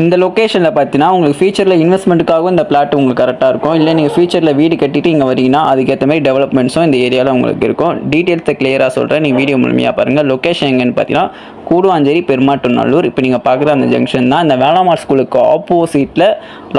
இந்த லொக்கேஷனில் பார்த்தீங்கன்னா உங்களுக்கு ஃபியூச்சரில் இன்வெஸ்ட்மெண்ட்டுக்காகவும் இந்த பிளாட் உங்களுக்கு கரெக்டாக இருக்கும். இல்லை நீங்கள் ஃபியூச்சரில் வீடு கட்டிட்டு இங்கே வரீங்கன்னா அதுக்கேற்ற மாதிரி டெவலப்மெண்ட்ஸும் இந்த ஏரியாவில் உங்களுக்கு இருக்கும். டீட்டெயில்ஸை கிளியராக சொல்கிறேன், நீங்கள் வீடியோ முழுமையாக பாருங்கள். லொக்கேஷன் எங்கன்னு பார்த்தீங்கன்னா கூடுவாஞ்சேரி பெருமாட்டுநல்லூர். இப்போ நீங்கள் பார்க்குற அந்த ஜங்ஷன் தான். இந்த வேளாமார் ஸ்கூலுக்கு ஆப்போசிட்டில்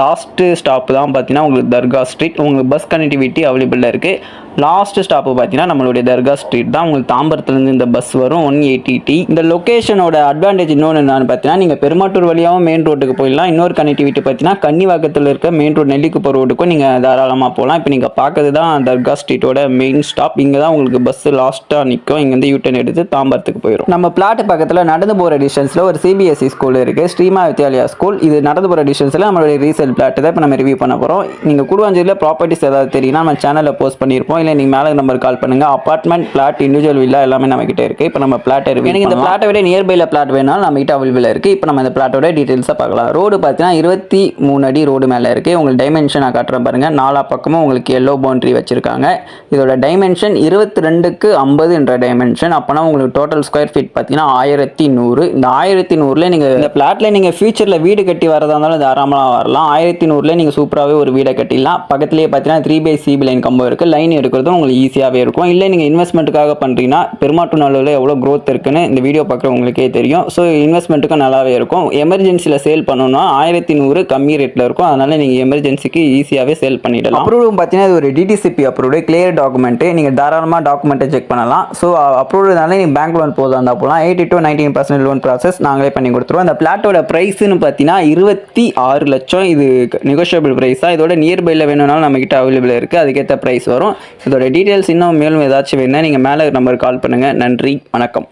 லாஸ்ட்டு ஸ்டாப்பு தான் பார்த்தீங்கன்னா உங்களுக்கு தர்கா ஸ்ட்ரீட். உங்களுக்கு பஸ் கனெக்டிவிட்டி அவைலபிளாக இருக்குது. லாஸ்ட் ஸ்டாப்பு பார்த்தீங்கன்னா நம்மளுடைய தர்கா ஸ்ட்ரீட் தான். உங்களுக்கு தாம்பரத்துலேருந்து இந்த பஸ் வரும் 180T. இந்த லொக்கேஷனோட அட்வான்டேஜ் இன்னொன்று என்னன்னு பார்த்தீங்கன்னா நீங்கள் பெருமாட்டூர் வழியாகவும் மெயின் ரோட்டுக்கு போயிடலாம். இன்னொரு கனெக்டிவிட்டி பார்த்தீங்கன்னா கன்னிவாக்கத்தில் இருக்க மெயின் ரோடு நெல்லிக்குப்பம் ரோடுக்கும் நீங்கள் தாராளமாக போகலாம். இப்போ நீங்கள் பார்க்கறது தான் தர்கா ஸ்ட்ரீட்டோட மெயின் ஸ்டாப். இங்கே தான் உங்களுக்கு பஸ் லாஸ்ட்டாக நிற்கும். இங்கேருந்து யூட்டன் எடுத்து தாம்பரத்துக்கு போயிடும். நம்ம பிளாட் பக்கத்தில் நடந்து போகிற டிஸ்டன்ஸில் ஒரு CBSE ஸ்கூல் இருக்குது, ஸ்ரீமா வித்யாலயா ஸ்கூல். இது நடந்து போகிற டிஸ்டன்ஸில் நம்மளுடைய ரீசேல் பிளாட் தான் இப்போ நம்ம ரிவ்யூ பண்ண போகிறோம். நீங்கள் கூடுவாஞ்சேரியில் ப்ராப்பர்ட்டிஸ் ஏதாவது தெரியும்னா நம்ம சேனலில் போஸ்ட் பண்ணியிருப்போம். இல்லை நீங்கள் மேலே நம்பர் கால் பண்ணுங்கள். அப்பார்ட்மெண்ட், பிளாட், இண்டிவிஜுவல் வில்லா எல்லாமே நம்மகிட்ட இருக்குது. இப்போ நம்ம பிளாட் ரிவ்யூ. எனக்கு இந்த பிளாட்டை விட நியர்பையில் பிளாட் வேணாலும் நம்மகிட்ட அவைலபிளாக இருக்குது. இப்போ நம்ம இந்த பிளாட்டோட டீட்டெயில்ஸாக பார்க்கலாம். ரோடு பார்த்தீங்கன்னா 23 அடி ரோடு மேலே இருக்குது. உங்களுக்கு டைமென்ஷன் நான் காட்டுறேன் பாருங்கள். 4 பக்கமும் உங்களுக்கு எல்லோ பவுண்டரி வச்சுருக்காங்க. இதோட டைமென்ஷன் 22:50 என்ற டைமென்ஷன். அப்போனா உங்களுக்கு டோட்டல் ஸ்கொயர் ஃபீட் பார்த்தீங்கன்னா 1100. இந்த 1100 நீங்கள் இந்த பிளாட்டில் நீங்கள் ஃபியூச்சரில் வீடு கட்டி வரதா இருந்தாலும் தாராளமாக வரலாம். 1100 நீங்கள் சூப்பராகவே ஒரு வீடை கட்டிடலாம். பக்கத்துலேயே பார்த்தீங்கன்னா 3/CB லைன் கம்பம் இருக்குது. லைன் எடுக்கிறதும் உங்களுக்கு ஈஸியாகவே இருக்கும். இல்லை நீங்கள் இன்வெஸ்ட்மெண்ட்டுக்காக பண்ணுறீங்கன்னா பெருமாட்டுநல்லூரில் எவ்வளோ க்ரோத் இருக்குன்னு இந்த வீடியோ பார்க்குற உங்களுக்கே தெரியும். ஸோ இன்வெஸ்ட்மெண்ட்டுக்கும் நல்லாவே இருக்கும். எமர்ஜென்சியில் சேல் பண்ணணும்னா 1100 கம்மி ரேட்டில் இருக்கும். அதனால் நீங்கள் எமர்ஜென்சிக்கு ஈஸியாகவே சேல் பண்ணிடலாம். அப்ரூவ் பார்த்தீங்கன்னா இது ஒரு DTCP அப்ரூவ்டு கிளியர் டாக்குமெண்ட்டு. நீங்கள் தாராளமாக டாக்குமெண்ட்டை செக் பண்ணலாம். ஸோ அப்ரூவ்டுனால நீங்கள் பேங்க் லோன் போதும் இருந்தால் போகலாம். 80 to 90% லோன் ப்ராசஸ் நாங்களே பண்ணி கொடுத்துருவோம். இந்த பிளாட்டோட ப்ரைஸ்ன்னு பார்த்தீங்கன்னா 26 லட்சம். இது நெகோஷியபிள் ப்ரைஸ் தான். இதோட நியர்பையில் வேணும்னாலும் நம்மகிட்ட அவைலபிளாக இருக்குது. அதுக்கேற்ற ப்ரைஸ் வரும். இதோட டீட்டெயில்ஸ் இன்னும் மேலும் ஏதாச்சும் வேணும்னா நீங்கள் மேலே நம்பர் கால் பண்ணுங்கள். நன்றி, வணக்கம்.